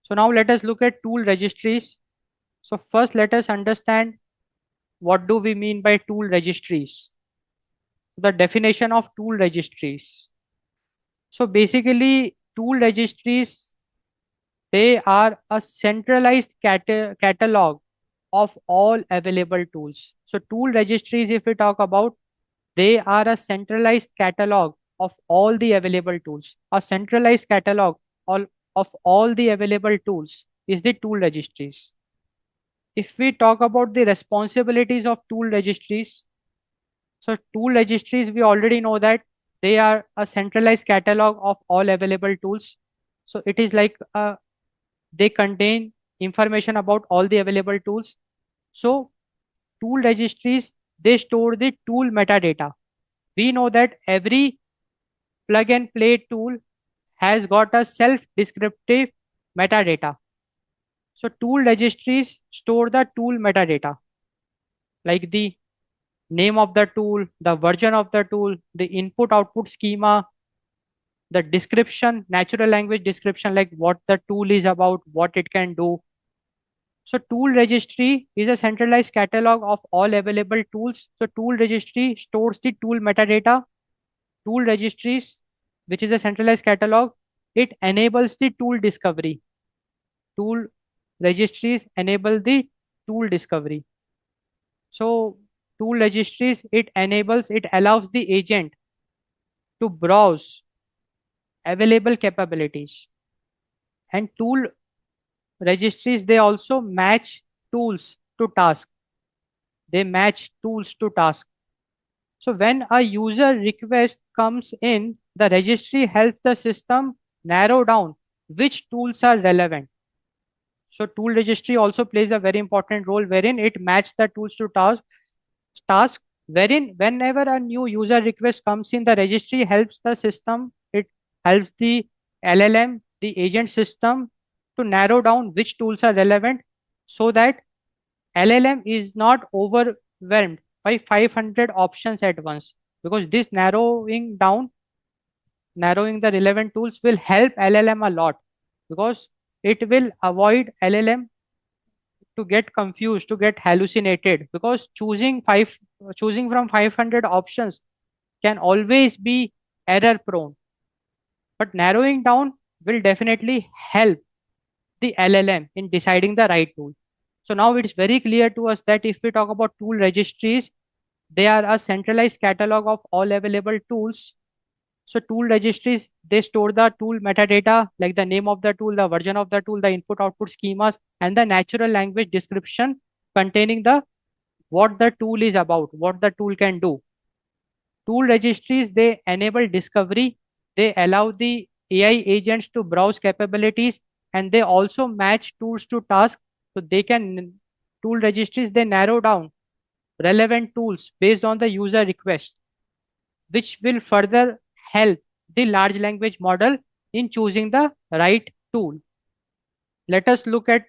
So now let us look at tool registries. So first let us understand what do we mean by tool registries. The definition of tool registries. So basically tool registries, they are a centralized catalog of all available tools. So tool registries, if we talk about, they are a centralized catalog of all the available tools. A centralized catalog of all the available tools is the tool registries. If we talk about the responsibilities of tool registries, so tool registries, we already know that they are a centralized catalog of all available tools. So it is like they contain information about all the available tools. So tool registries, they store the tool metadata. We know that every plug and play tool has got a self-descriptive metadata. So tool registries store the tool metadata, like the name of the tool, the version of the tool, the input output schema, the description, natural language description, like what the tool is about, what it can do. So tool registry is a centralized catalog of all available tools. So tool registry stores the tool metadata. Tool registries, which is a centralized catalog, it enables the tool discovery. Tool registries enable the tool discovery. So tool registries, it allows the agent to browse available capabilities. And tool registries, they also match tools to task. They match tools to task. So when a user request comes in, the registry helps the system narrow down which tools are relevant. So tool registry also plays a very important role wherein it matches the tools to task, wherein whenever a new user request comes in, the registry helps the system, it helps the LLM, the agent system, to narrow down which tools are relevant, so that LLM is not overwhelmed by 500 options at once, because this narrowing the relevant tools will help LLM a lot, because it will avoid LLM to get confused, to get hallucinated, because choosing from 500 options can always be error prone, but narrowing down will definitely help the LLM in deciding the right tool. So now it's very clear to us that if we talk about tool registries, they are a centralized catalog of all available tools. So tool registries, they store the tool metadata, like the name of the tool, the version of the tool, the input output schemas, and the natural language description containing the what the tool is about, what the tool can do. Tool registries, they enable discovery, they allow the AI agents to browse capabilities, and they also match tools to tasks. So tool registries, they narrow down relevant tools based on the user request, which will further help the large language model in choosing the right tool. Let us look at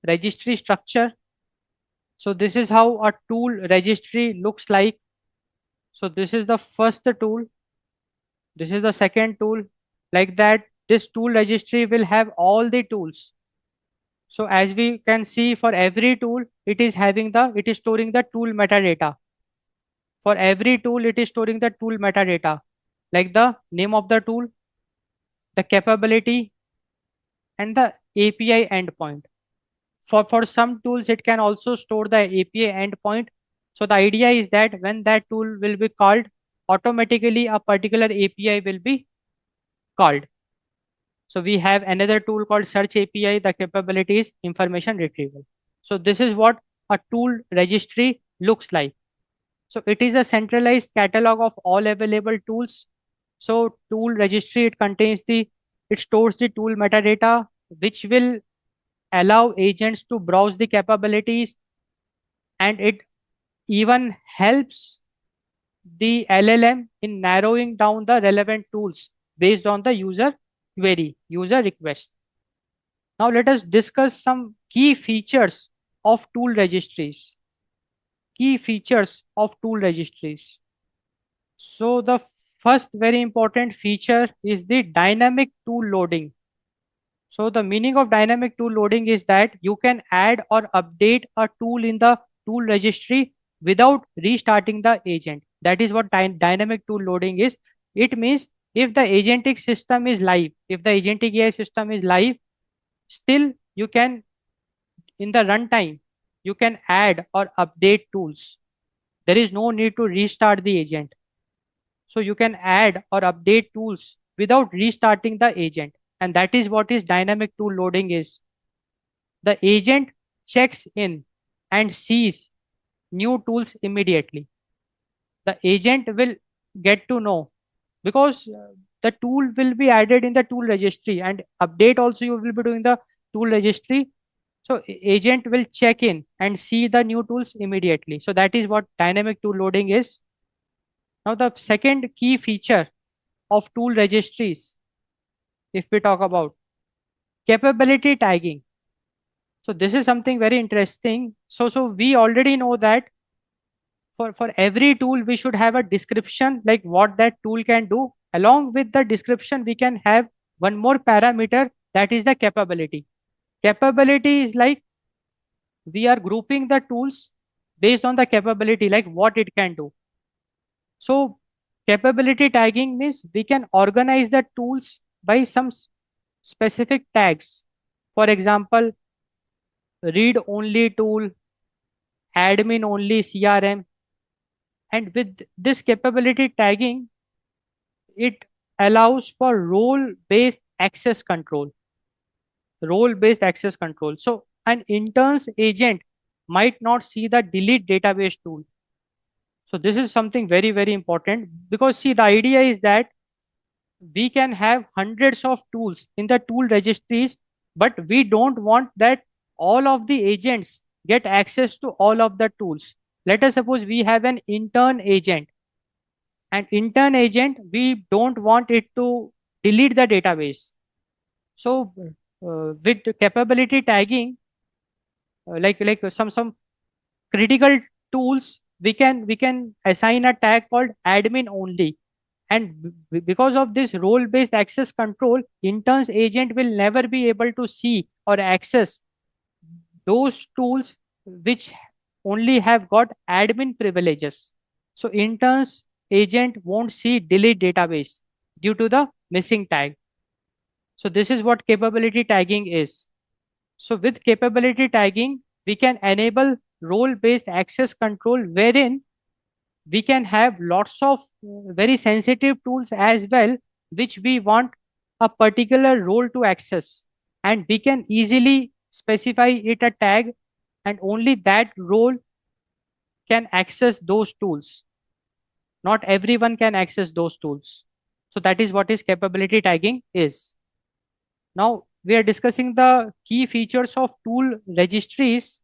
registry structure. So this is how a tool registry looks like. So this is the first tool. This is the second tool. Like that, this tool registry will have all the tools. So as we can see, for every tool, it is storing the tool metadata. For every tool, it is storing the tool metadata, like the name of the tool, the capability, and the API endpoint. For some tools, it can also store the API endpoint. So the idea is that when that tool will be called, automatically a particular API will be called. So we have another tool called search API. The capability is information retrieval. So this is what a tool registry looks like. So it is a centralized catalog of all available tools. So tool registry, it stores the tool metadata, which will allow agents to browse the capabilities, and it even helps the LLM in narrowing down the relevant tools based on the user query, user request. Now let us discuss some key features of tool registries. Key features of tool registries. So the first very important feature is the dynamic tool loading. So the meaning of dynamic tool loading is that you can add or update a tool in the tool registry without restarting the agent. That is what dynamic tool loading is. It means if the agentic system is live, if the agentic AI system is live, still you can, in the runtime, you can add or update tools. There is no need to restart the agent. So you can add or update tools without restarting the agent. And that is what is dynamic tool loading is. The agent checks in and sees new tools immediately. The agent will get to know because the tool will be added in the tool registry and update also you will be doing the tool registry. So agent will check in and see the new tools immediately. So that is what dynamic tool loading is. Now the second key feature of tool registries, if we talk about capability tagging. So this is something very interesting. So we already know that for every tool we should have a description like what that tool can do. Along with the description we can have one more parameter, that is the capability. Capability is like we are grouping the tools based on the capability, like what it can do. So capability tagging means we can organize the tools by some specific tags. For example, read only tool, admin only CRM. And with this capability tagging, it allows for role-based access control. Role-based access control. So an intern's agent might not see the delete database tool. So this is something very, very important because see, the idea is that we can have hundreds of tools in the tool registries, but we don't want that all of the agents get access to all of the tools. Let us suppose we have an intern agent, and intern agent, we don't want it to delete the database. So with the capability tagging, like some critical tools, we can assign a tag called admin only. And because of this role based access control, interns agent will never be able to see or access those tools which only have got admin privileges. So interns agent won't see delete database due to the missing tag. So this is what capability tagging is. So with capability tagging, we can enable role based access control wherein we can have lots of very sensitive tools as well, which we want a particular role to access. And we can easily specify it a tag, and only that role can access those tools. Not everyone can access those tools. So that is what is capability tagging is. Now we are discussing the key features of tool registries.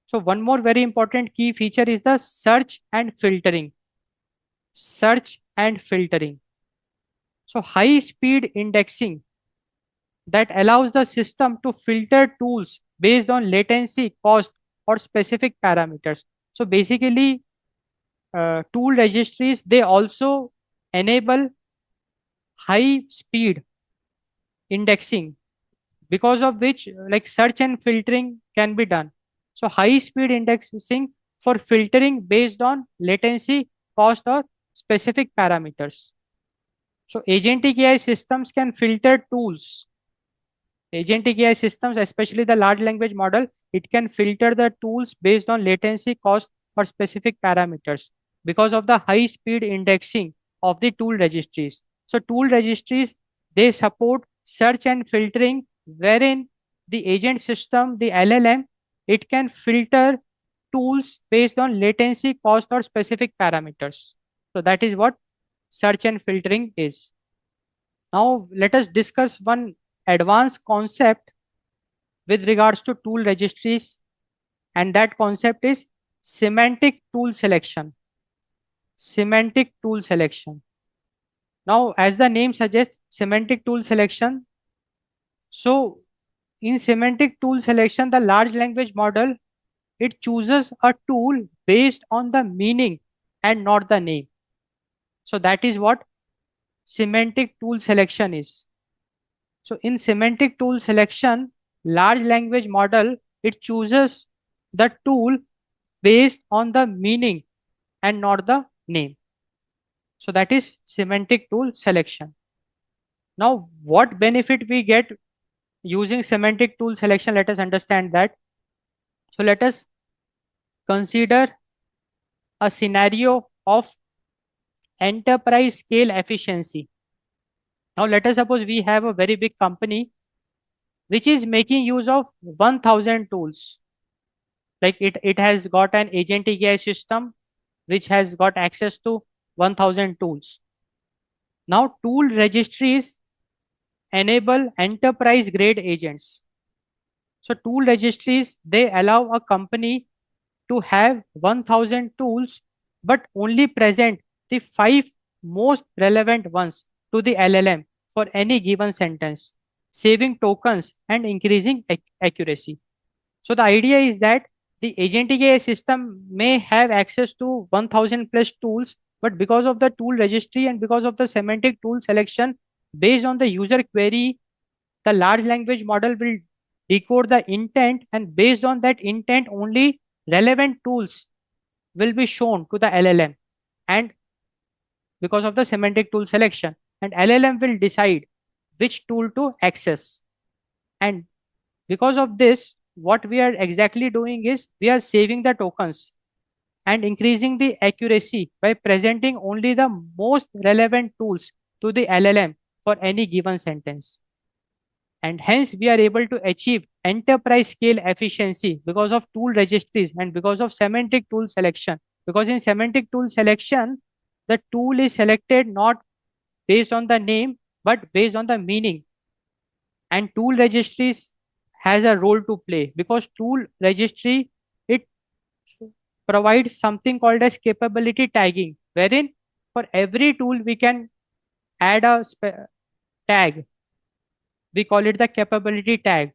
So one more very important key feature is the search and filtering. Search and filtering. So high speed indexing that allows the system to filter tools based on latency, cost, or specific parameters. So basically, tool registries, they also enable high speed indexing, because of which like search and filtering can be done. So high speed indexing for filtering based on latency, cost, or specific parameters. So agentic AI systems can filter tools. Agentic AI systems, especially the large language model, it can filter the tools based on latency, cost, or specific parameters because of the high speed indexing of the tool registries. So tool registries, they support search and filtering wherein the agent system, the LLM, it can filter tools based on latency, cost, or specific parameters. So that is what search and filtering is. Now let us discuss one advanced concept with regards to tool registries, and that concept is semantic tool selection. Semantic tool selection. Now, as the name suggests, semantic tool selection. So, in semantic tool selection, the large language model, it chooses a tool based on the meaning and not the name. So that is what semantic tool selection is. So in semantic tool selection, large language model, it chooses the tool based on the meaning and not the name. So that is semantic tool selection. Now, what benefit we get using semantic tool selection? Let us understand that. So let us consider a scenario of enterprise scale efficiency. Now, let us suppose we have a very big company which is making use of 1000 tools. Like it has got an agentic AI system which has got access to 1000 tools. Now, tool registries enable enterprise grade agents. So, tool registries, they allow a company to have 1000 tools, but only present the five most relevant ones to the LLM for any given sentence, saving tokens and increasing accuracy. So the idea is that the agentic AI system may have access to 1000 plus tools, but because of the tool registry and because of the semantic tool selection based on the user query, the large language model will decode the intent, and based on that intent only relevant tools will be shown to the LLM, and because of the semantic tool selection, and LLM will decide which tool to access. And because of this, what we are exactly doing is we are saving the tokens and increasing the accuracy by presenting only the most relevant tools to the LLM for any given sentence. And hence we are able to achieve enterprise scale efficiency because of tool registries and because of semantic tool selection. Because in semantic tool selection, the tool is selected not based on the name but based on the meaning, and tool registries has a role to play because tool registry, it provides something called as capability tagging, wherein for every tool we can add a tag. We call it the capability tag.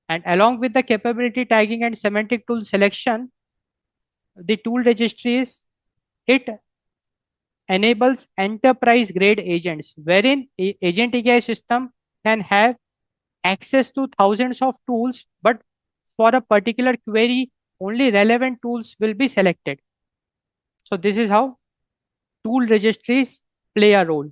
And along with the capability tagging and semantic tool selection, the tool registries, it enables enterprise grade agents, wherein agent AI system can have access to thousands of tools, but for a particular query, only relevant tools will be selected. So this is how tool registries play a role.